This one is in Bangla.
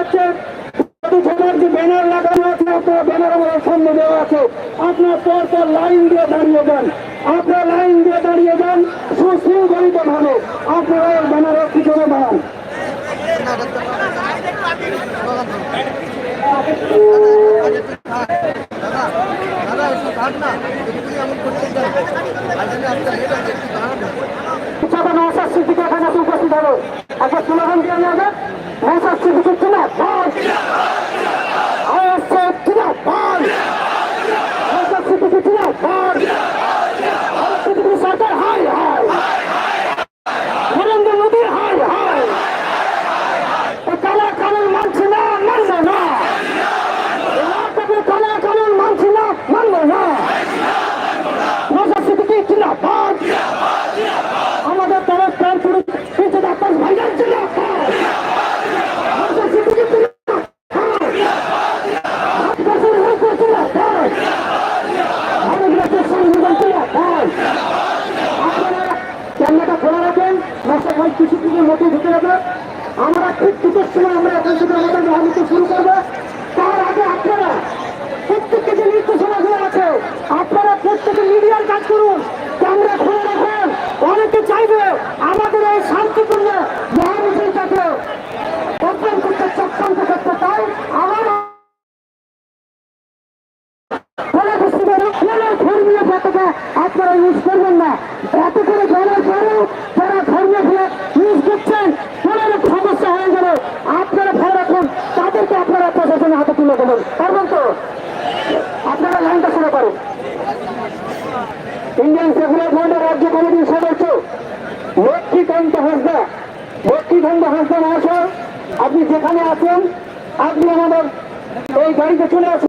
হচ্ছে যে ব্যানার লাগানো আছে, আপনার ব্যানার আমাদের সামনে দেওয়া আছে, আপনার পরপর লাইন দিয়ে দাঁড়িয়ে যান, আপনার লাইন দিয়ে দাঁড়িয়ে যান সুশৃঙ্খলিত ভাবে, আপনারা ব্যানারের পিছনে দাঁড়ান। নৌসাদ সিদ্দিকী এখানে উপস্থিত হলো, একটা স্লোগান দিয়ে নেওয়া যাক, নৌসাদ সিদ্দিকী জিন্দাবাদ, জিন্দাবাদ, নৌসাদ সিদ্দিকী জিন্দাবাদ, সিদ্দিকী সরকার হাই হাই, নরেন্দ্র মোদী হাই হাই, কালা কানুন মানছি না, মানবো না, কালা কানুন মানছি না, মানবো না, নৌসাদ সিদ্দিকী জিন্দাবাদ, আমাদের তরফ থেকে ডাক্তার ভাইজান জিন্দাবাদ, নৌসাদ সিদ্দিকী ক্যামেরাটা খোলা রাখেন, কিছুদিনের মধ্যে ঢুকে যাবে। আমরা ঠিক দুটোর সময় আমরা এখন থেকে আমাদের মহামিত্র শুরু করবো। তার আগে আপনারা প্রত্যেককে যে নির্দেশনাগুলো আছে, আপনারা প্রত্যেকে মিডিয়ার কাজ করুন, ক্যামেরা খোলা রাখুন। অনেকে চাইবে আমাদের এই শান্তিপূর্ণ মহামিছিলটাকে বদনাম করতে, চক্রান্ত করতে, তাই আমার ধর্মীয় পতাকা আপনারা ইউজ করবেন না। এত করে জানার পরেও যারা ধর্মীয় ফ্ল্যাগ ইউজ করছেন, কোনো সমস্যা হয়ে গেলে আপনারা ফেলে রাখুন, তাদেরকে আপনারা প্রশাসনের হাতে তুলে দেবেন। পারবেন তো? আপনারা লাইনটা শুরু করুন। ইন্ডিয়ান সেকুলার ফ্রন্টের রাজ্য কমিটির সদস্য লক্ষ্মীকান্ত হাঁসদা, লক্ষ্মীকান্ত হাঁসদা মহাশয়, আপনি যেখানে আছেন আপনি আমাদের এই গাড়িতে চলে আসুন।